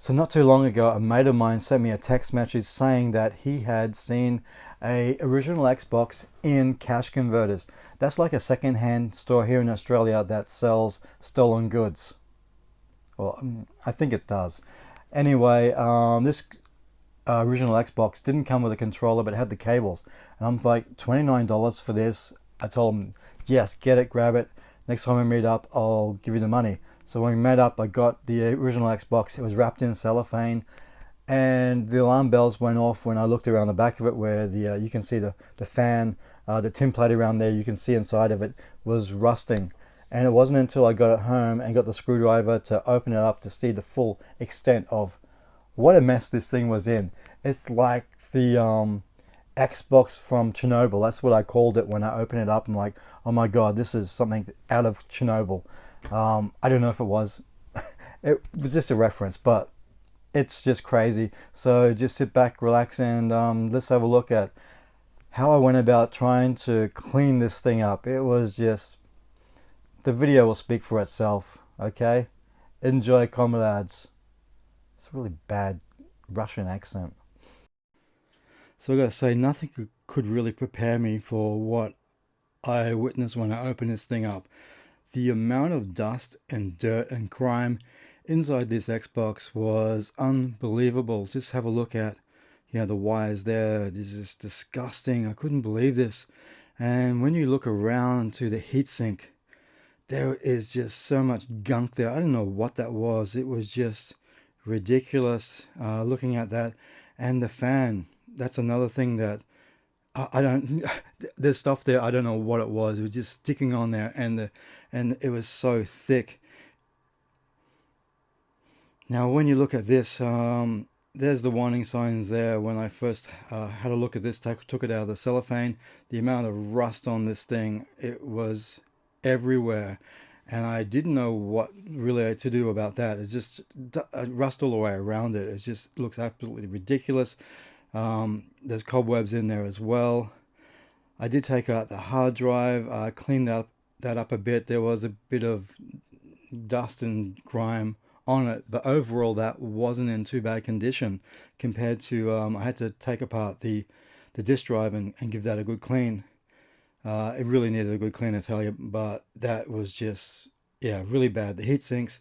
So not too long ago, a mate of mine sent me a text message saying that he had seen a original Xbox in Cash Converters. That's like a second-hand store here in Australia that sells stolen goods. Well, I think it does. Anyway, this original Xbox didn't come with a controller, but it had the cables. And I'm like, $29 for this. I told him, yes, get it, grab it. Next time we meet up, I'll give you the money. So when we met up, I got the original Xbox. It was wrapped in cellophane, and the alarm bells went off when I looked around the back of it, where the you can see the fan, the tin plate around there. You can see inside of it was rusting. And it wasn't until I got it home and got the screwdriver to open it up to see the full extent of what a mess this thing was in. It's like the Xbox from Chernobyl. That's what I called it when I opened it up. I'm like, oh my god, this is something out of Chernobyl. I don't know if it was. It was just a reference, but it's just crazy. So just sit back, relax, and let's have a look at how I went about trying to clean this thing up. It was just, the video will speak for itself. Okay, enjoy, comrades. It's a really bad Russian accent. So I gotta say, nothing could really prepare me for what I witnessed when I opened this thing up. The amount of dust and dirt and grime inside this Xbox was unbelievable. Just have a look at, the wires there. This is disgusting. I couldn't believe this. And when you look around to the heatsink, there is just so much gunk there. I don't know what that was. It was just ridiculous looking at that. And the fan, that's another thing that I don't. There's stuff there. I don't know what it was. It was just sticking on there, and it was so thick. Now, when you look at this, there's the warning signs there. When I first had a look at this, took it out of the cellophane, the amount of rust on this thing, it was everywhere, and I didn't know what really to do about that. It's just rust all the way around it. It just looks absolutely ridiculous. There's cobwebs in there as well. I did take out the hard drive, cleaned that up a bit. There was a bit of dust and grime on it, but overall that wasn't in too bad condition compared to I had to take apart the disk drive and give that a good clean. It really needed a good clean, I tell you, but that was just, yeah, really bad. The heat sinks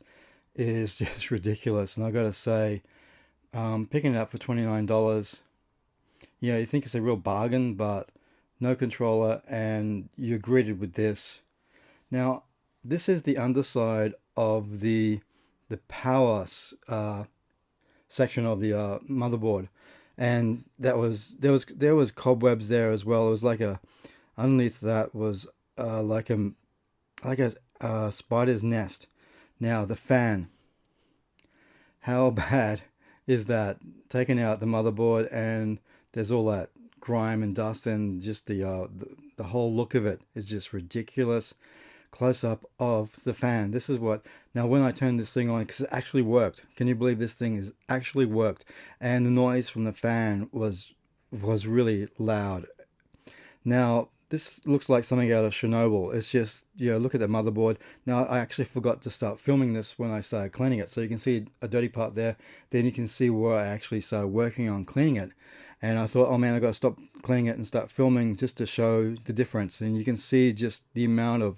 is just ridiculous, and I gotta say, picking it up for $29, yeah, you think it's a real bargain, but no controller, and you're greeted with this. Now, this is the underside of the power section of the motherboard, and there was cobwebs there as well. It was like a underneath that was like a spider's nest. Now the fan, how bad is that? Taking out the motherboard, and there's all that grime and dust, and just the whole look of it is just ridiculous. Close up of the fan. This is what, now when I turned this thing on, because it actually worked. Can you believe this thing is actually worked? And the noise from the fan was really loud. Now, this looks like something out of Chernobyl. It's just, look at the motherboard. Now, I actually forgot to start filming this when I started cleaning it. So you can see a dirty part there. Then you can see where I actually started working on cleaning it. And I thought, oh man, I got to stop cleaning it and start filming just to show the difference. And you can see just the amount of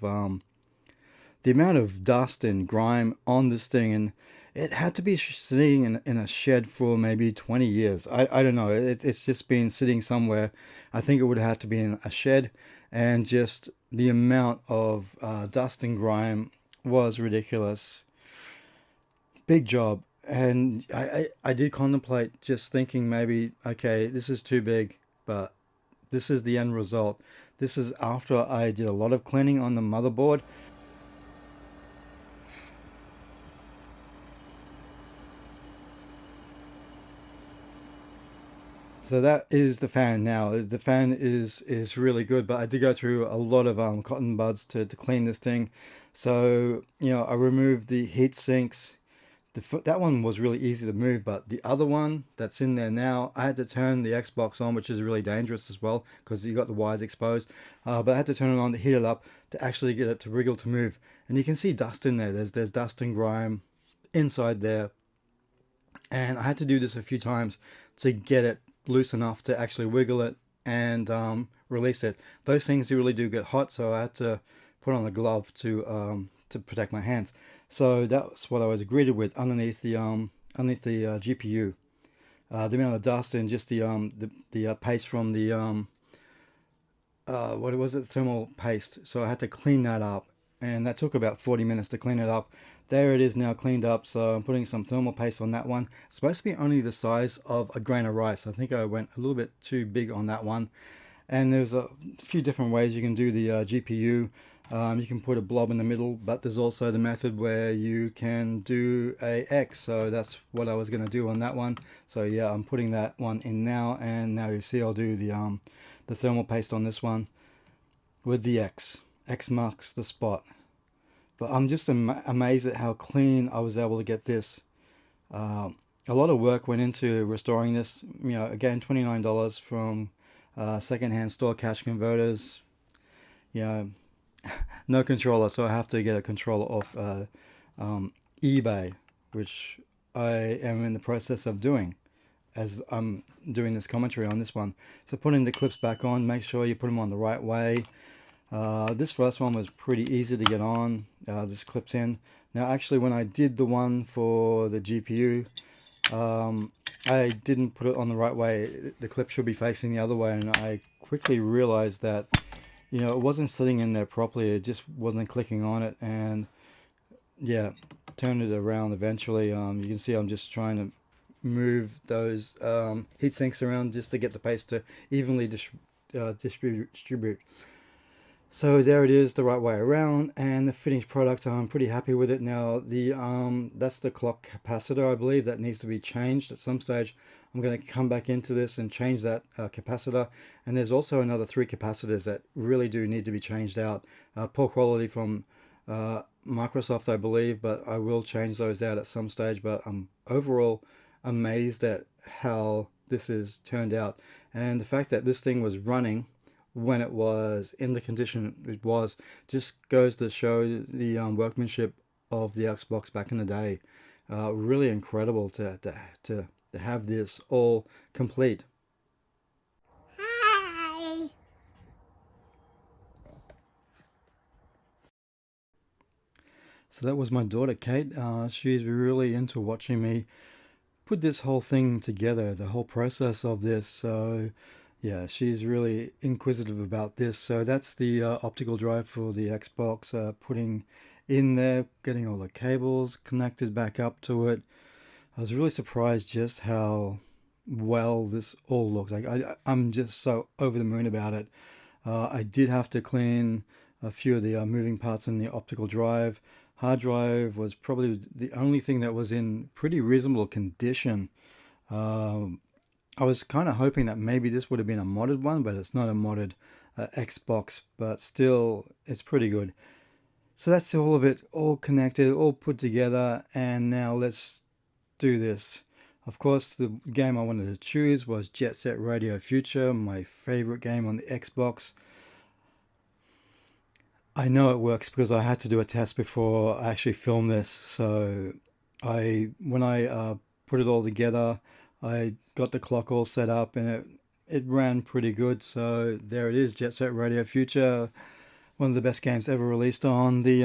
dust and grime on this thing, and it had to be sitting in a shed for maybe 20 years. I don't know. It's just been sitting somewhere. I think it would have had to be in a shed, and just the amount of dust and grime was ridiculous. Big job. And I did contemplate just thinking maybe, okay, this is too big, but this is the end result. This is after I did a lot of cleaning on the motherboard. So that is the fan now. The fan is really good, but I did go through a lot of cotton buds to clean this thing. So, I removed the heat sinks. That one was really easy to move, but the other one that's in there now, I had to turn the Xbox on, which is really dangerous as well because you got the wires exposed. But I had to turn it on to heat it up to actually get it to wriggle to move. And you can see dust in there. There's dust and grime inside there. and I had to do this a few times to get it loose enough to actually wiggle it and release it. Those things really do get hot, so I had to put on a glove to protect my hands. So that's what I was greeted with underneath the GPU. The amount of dust and just the paste from the what was it, thermal paste. So I had to clean that up, and that took about 40 minutes to clean it up. There it is now cleaned up. So I'm putting some thermal paste on that one. It's supposed to be only the size of a grain of rice. I think I went a little bit too big on that one. And there's a few different ways you can do the GPU. You can put a blob in the middle, but there's also the method where you can do a X. So that's what I was going to do on that one. So yeah, I'm putting that one in now, and now you see I'll do the thermal paste on this one with the X. X marks the spot. But I'm just amazed at how clean I was able to get this. A lot of work went into restoring this. You know, again, $29 from secondhand store cash converters. You know, no controller, so I have to get a controller off eBay, which I am in the process of doing as I'm doing this commentary on this one. So putting the clips back on, make sure you put them on the right way. This first one was pretty easy to get on. This clips in. Now actually when I did the one for the GPU, I didn't put it on the right way. The clip should be facing the other way, and I quickly realized that, you know, it wasn't sitting in there properly. It just wasn't clicking on it, and yeah, turned it around eventually. You can see I'm just trying to move those heat sinks around just to get the paste to evenly distribute. So there it is, the right way around, and the finished product, I'm pretty happy with it. Now that's the clock capacitor, I believe, that needs to be changed at some stage. I'm going to come back into this and change that capacitor, and there's also another 3 capacitors that really do need to be changed out. Poor quality from Microsoft, I believe, but I will change those out at some stage. But I'm overall amazed at how this has turned out, and the fact that this thing was running when it was in the condition it was just goes to show the workmanship of the Xbox back in the day. Really incredible to have this all complete. Hi. So that was my daughter Kate. She's really into watching me put this whole thing together, the whole process of this. So yeah, she's really inquisitive about this. So that's the optical drive for the Xbox, putting in there, getting all the cables connected back up to it. I was really surprised just how well this all looks. Like I'm just so over the moon about it. I did have to clean a few of the moving parts in the optical drive. Hard drive was probably the only thing that was in pretty reasonable condition. Um, I was kind of hoping that maybe this would have been a modded one, but it's not a modded Xbox, but still, it's pretty good. So that's all of it, all connected, all put together, and now let's do this. Of course, the game I wanted to choose was Jet Set Radio Future, my favorite game on the Xbox. I know it works because I had to do a test before I actually filmed this. So when I put it all together, I got the clock all set up, and it ran pretty good. So there it is, Jet Set Radio Future, one of the best games ever released on the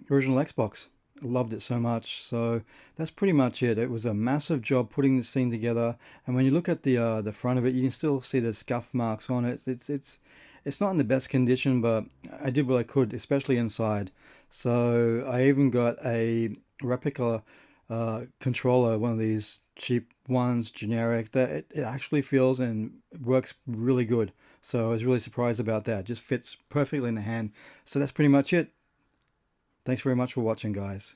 original Xbox. Loved it so much. So that's pretty much it. It was a massive job putting this thing together, and when you look at the front of it, you can still see the scuff marks on it. It's not in the best condition, but I did what I could, especially inside. So I even got a replica controller, one of these cheap ones, generic, that it actually feels and works really good. So I was really surprised about that. It just fits perfectly in the hand. So that's pretty much it. Thanks very much for watching, guys.